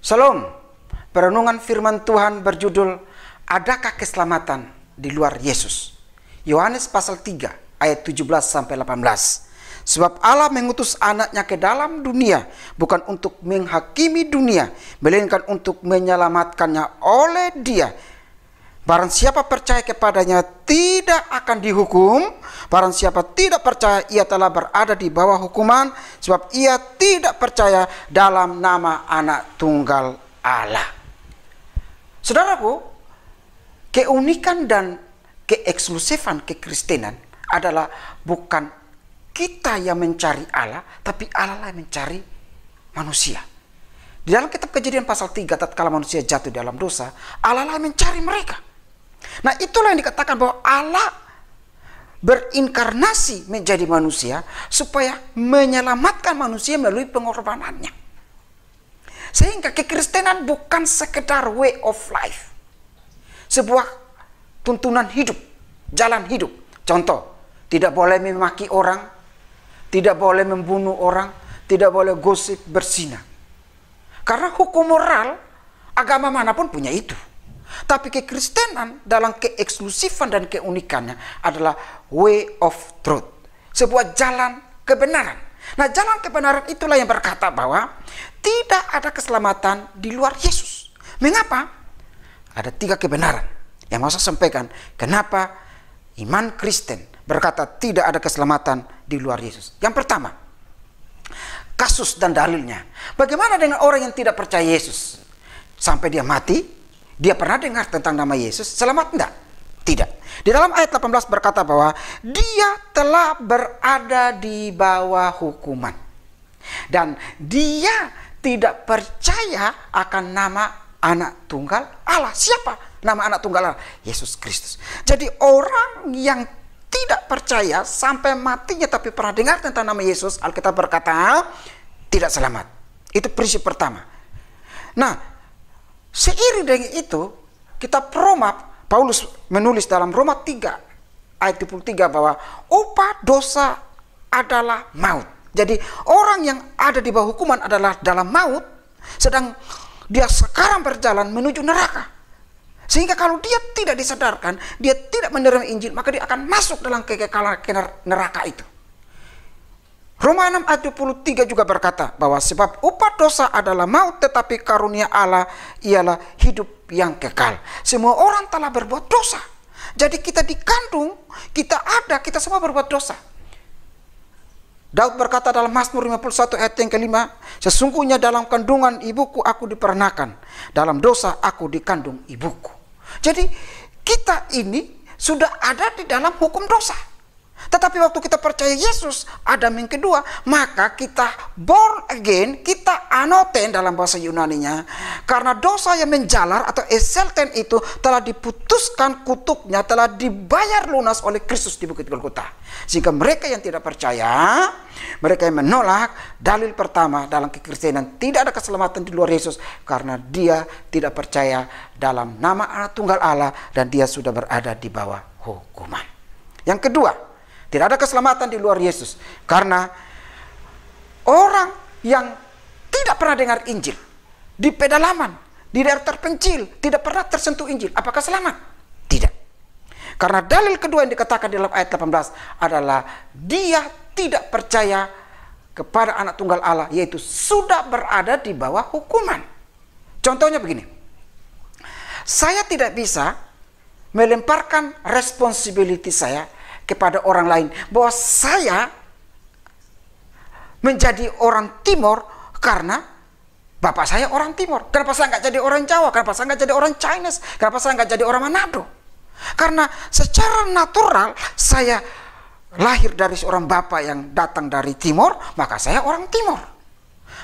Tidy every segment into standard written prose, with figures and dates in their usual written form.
Salam, perenungan firman Tuhan berjudul Adakah Keselamatan di Luar Yesus? Yohanes pasal 3 ayat 17-18. Sebab Allah mengutus anaknya ke dalam dunia bukan untuk menghakimi dunia, melainkan untuk menyelamatkannya oleh dia. Barang siapa percaya kepadanya tidak akan dihukum. Barang siapa tidak percaya, ia telah berada di bawah hukuman, sebab ia tidak percaya dalam nama Anak Tunggal Allah. Saudaraku, keunikan dan keeksklusifan kekristenan adalah bukan kita yang mencari Allah, tapi Allah yang mencari manusia. Di dalam kitab Kejadian pasal 3, tatkala manusia jatuh dalam dosa, Allah yang mencari mereka. Nah, itulah yang dikatakan bahwa Allah berinkarnasi menjadi manusia supaya menyelamatkan manusia melalui pengorbanannya. Sehingga kekristenan bukan sekedar way of life, sebuah tuntunan hidup, jalan hidup. Contoh, tidak boleh memaki orang, tidak boleh membunuh orang, tidak boleh gosip, berzina. Karena hukum moral agama manapun punya itu. Tapi kekristenan dalam keeksklusifan dan keunikannya adalah way of truth, sebuah jalan kebenaran. Nah, jalan kebenaran itulah yang berkata bahwa tidak ada keselamatan di luar Yesus. Mengapa? Ada 3 kebenaran yang mau saya sampaikan. Kenapa iman Kristen berkata tidak ada keselamatan di luar Yesus? Yang pertama, kasus dan dalilnya. Bagaimana dengan orang yang tidak percaya Yesus? Sampai dia mati, dia pernah dengar tentang nama Yesus, selamat enggak? Tidak. Di dalam ayat 18 berkata bahwa dia telah berada di bawah hukuman. Dan dia tidak percaya akan nama Anak Tunggal Allah. Siapa nama Anak Tunggal Allah? Yesus Kristus. Jadi orang yang tidak percaya sampai matinya tapi pernah dengar tentang nama Yesus, Alkitab berkata tidak selamat. Itu prinsip pertama. Nah, seiring dengan itu, kitab Roma, Paulus menulis dalam Roma 3 ayat 23 bahwa upah dosa adalah maut. Jadi orang yang ada di bawah hukuman adalah dalam maut, sedang dia sekarang berjalan menuju neraka. Sehingga kalau dia tidak disadarkan, dia tidak menerima Injil, maka dia akan masuk dalam kekekalan neraka itu. Roma 6 ayat 23 juga berkata bahwa sebab upah dosa adalah maut, tetapi karunia Allah ialah hidup yang kekal. Semua orang telah berbuat dosa. Jadi kita dikandung, kita ada, kita semua berbuat dosa. Daud berkata dalam Mazmur 51 ayat yang kelima, sesungguhnya dalam kandungan ibuku aku diperanakan, dalam dosa aku dikandung ibuku. Jadi kita ini sudah ada di dalam hukum dosa. Tetapi waktu kita percaya Yesus, Adam yang kedua, maka kita born again, kita anoten dalam bahasa Yunaninya. Karena dosa yang menjalar atau eselten itu telah diputuskan kutuknya, telah dibayar lunas oleh Kristus di Bukit Golgota. Sehingga mereka yang tidak percaya, mereka yang menolak, dalil pertama dalam kekristenan tidak ada keselamatan di luar Yesus, karena dia tidak percaya dalam nama Anak Tunggal Allah dan dia sudah berada di bawah hukuman. Yang kedua, tidak ada keselamatan di luar Yesus karena orang yang tidak pernah dengar Injil, di pedalaman, di daerah terpencil, tidak pernah tersentuh Injil, apakah selamat? Tidak. Karena dalil kedua yang dikatakan dalam ayat 18 adalah dia tidak percaya kepada Anak Tunggal Allah, yaitu sudah berada di bawah hukuman. Contohnya begini, saya tidak bisa melemparkan responsibility saya kepada orang lain bahwa saya menjadi orang Timur karena bapak saya orang Timur. Kenapa saya nggak jadi orang Jawa? Kenapa saya nggak jadi orang Chinese? Kenapa saya nggak jadi orang Manado? Karena secara natural saya lahir dari seorang bapak yang datang dari Timur, maka saya orang Timur.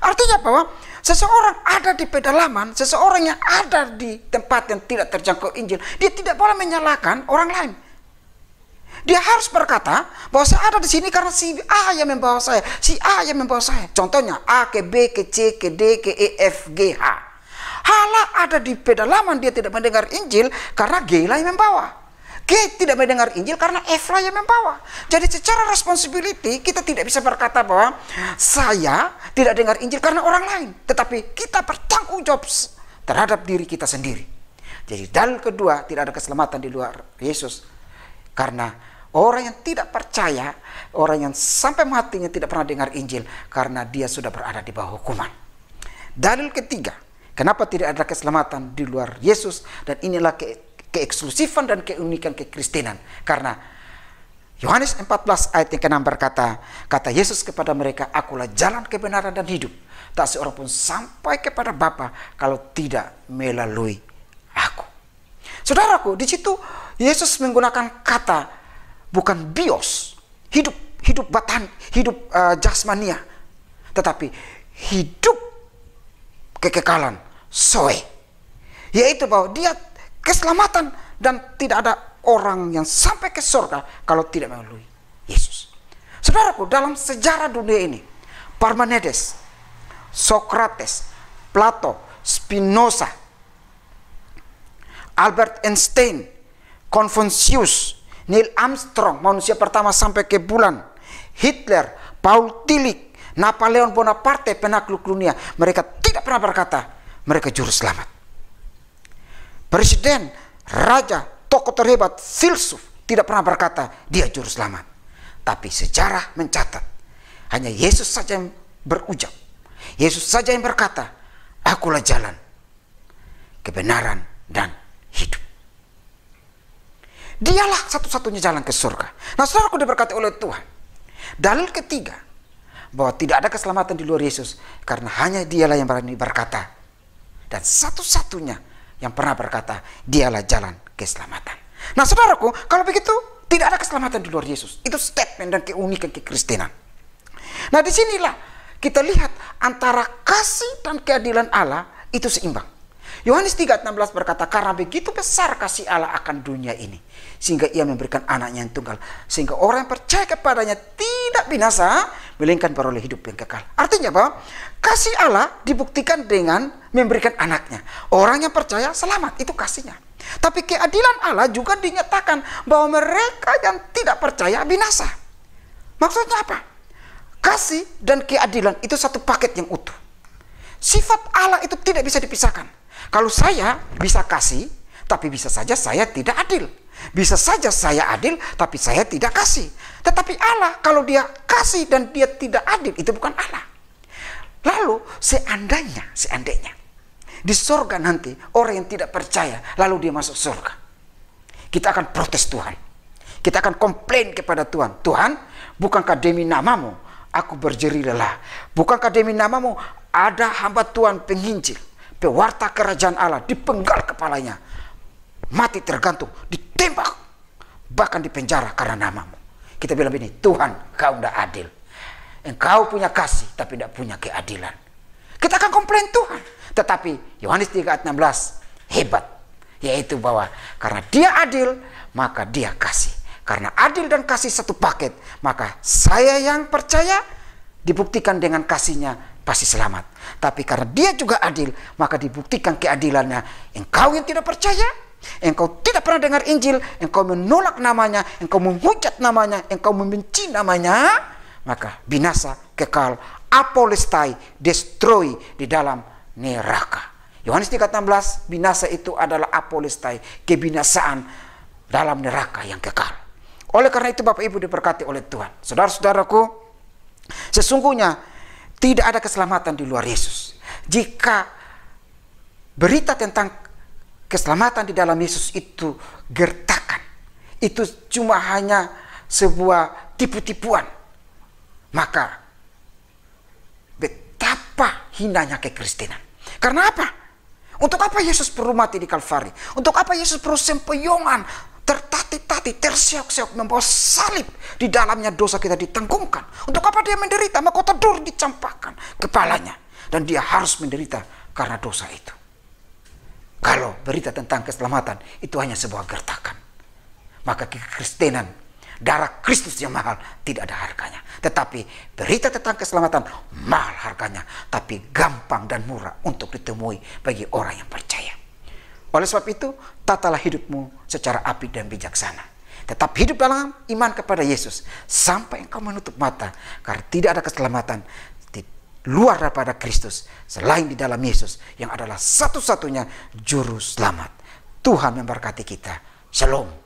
Artinya bahwa seseorang ada di pedalaman, seseorang yang ada di tempat yang tidak terjangkau Injil, dia tidak boleh menyalahkan orang lain. Dia harus berkata bahwa saya ada di sini karena si A yang membawa saya, si A yang membawa saya. Contohnya A ke B ke C ke D ke E F G H. Hala ada di pedalaman, dia tidak mendengar Injil karena G lah yang membawa. G tidak mendengar Injil karena Efla yang membawa. Jadi secara responsibility kita tidak bisa berkata bahwa saya tidak dengar Injil karena orang lain. Tetapi kita bertanggung jawab terhadap diri kita sendiri. Jadi dalil kedua, tidak ada keselamatan di luar Yesus. Karena orang yang tidak percaya, orang yang sampai matinya tidak pernah dengar Injil, karena dia sudah berada di bawah hukuman. Dalil ketiga, kenapa tidak ada keselamatan di luar Yesus, dan inilah keeksklusifan dan keunikan kekristenan. Karena Yohanes 14 ayat yang ke-6 berkata, kata Yesus kepada mereka, akulah jalan kebenaran dan hidup. Tak seorang pun sampai kepada Bapa kalau tidak melalui aku. Saudaraku, di situ Yesus menggunakan kata bukan bios, hidup jasmania, tetapi hidup kekekalan, zoe. Yaitu bahwa dia keselamatan dan tidak ada orang yang sampai ke surga kalau tidak melalui Yesus. Saudaraku, dalam sejarah dunia ini, Parmenides, Socrates, Plato, Spinoza, Albert Einstein, Confucius, Neil Armstrong, manusia pertama sampai ke bulan, Hitler, Paul Tillich, Napoleon Bonaparte, penakluk dunia, mereka tidak pernah berkata mereka juru selamat. Presiden, raja, tokoh terhebat, filsuf tidak pernah berkata dia juru selamat. Tapi sejarah mencatat hanya Yesus saja yang berucap, Yesus saja yang berkata, akulah jalan, kebenaran, dan hidup. Dialah satu-satunya jalan ke surga. Nah, saudaraku diberkati oleh Tuhan. Dalil ketiga, bahwa tidak ada keselamatan di luar Yesus, karena hanya dialah yang berani berkata, dan satu-satunya yang pernah berkata, dialah jalan keselamatan. Nah, saudaraku, kalau begitu tidak ada keselamatan di luar Yesus. Itu statement dan keunikan kekristenan. Nah, disinilah kita lihat antara kasih dan keadilan Allah itu seimbang. Yohanes 3:16 berkata, karena begitu besar kasih Allah akan dunia ini, sehingga ia memberikan anaknya yang tunggal, sehingga orang yang percaya kepadanya tidak binasa, melainkan beroleh hidup yang kekal. Artinya bahwa kasih Allah dibuktikan dengan memberikan anaknya. Orang yang percaya selamat, itu kasihnya. Tapi keadilan Allah juga dinyatakan bahwa mereka yang tidak percaya binasa. Maksudnya apa? Kasih dan keadilan itu satu paket yang utuh. Sifat Allah itu tidak bisa dipisahkan. Kalau saya bisa kasih, tapi bisa saja saya tidak adil. Bisa saja saya adil, tapi saya tidak kasih. Tetapi Allah, kalau dia kasih dan dia tidak adil, itu bukan Allah. Lalu seandainya di surga nanti orang yang tidak percaya, lalu dia masuk surga, kita akan protes Tuhan. Kita akan komplain kepada Tuhan. Tuhan, bukankah demi namamu aku berjeri lelah? Bukankah demi namamu ada hamba Tuhan penginjil, pewarta kerajaan Allah, dipenggal kepalanya, mati tergantung, ditembak, bahkan dipenjara karena namamu. Kita bilang begini, Tuhan, kau tidak adil. Engkau punya kasih, tapi tidak punya keadilan. Kita akan komplain Tuhan. Tetapi Yohanes 3:16 hebat, yaitu bahwa karena dia adil, maka dia kasih. Karena adil dan kasih satu paket, maka saya yang percaya dibuktikan dengan kasihnya pasti selamat. Tapi karena dia juga adil, maka dibuktikan keadilannya. Engkau yang tidak percaya, engkau tidak pernah dengar Injil, engkau menolak namanya, engkau menghujat namanya, engkau membenci namanya, maka binasa, kekal, apolestai, destroy di dalam neraka. Yohanes 3:16, binasa itu adalah apolestai, kebinasaan dalam neraka yang kekal. Oleh karena itu Bapak Ibu diberkati oleh Tuhan. Saudara-saudaraku, sesungguhnya tidak ada keselamatan di luar Yesus. Jika berita tentang keselamatan di dalam Yesus itu gertakan, itu cuma hanya sebuah tipu-tipuan, maka betapa hinanya kekristenan. Karena apa? Untuk apa Yesus perlu mati di Kalvari? Untuk apa Yesus perlu sempoyongan, tertatih-tatih, terseok-seok, membawa salib, di dalamnya dosa kita ditanggungkan? Untuk apa dia menderita? Mahkota dur dicampakkan kepalanya, dan dia harus menderita karena dosa itu. Kalau berita tentang keselamatan itu hanya sebuah gertakan, maka kekristenan, darah Kristus yang mahal, tidak ada harganya. Tetapi berita tentang keselamatan mahal harganya, tapi gampang dan murah untuk ditemui bagi orang yang percaya. Oleh sebab itu, tatalah hidupmu secara apik dan bijaksana. Tetap hidup dalam iman kepada Yesus sampai engkau menutup mata, karena tidak ada keselamatan di luar daripada Kristus selain di dalam Yesus yang adalah satu-satunya juru selamat. Tuhan memberkati kita. Shalom.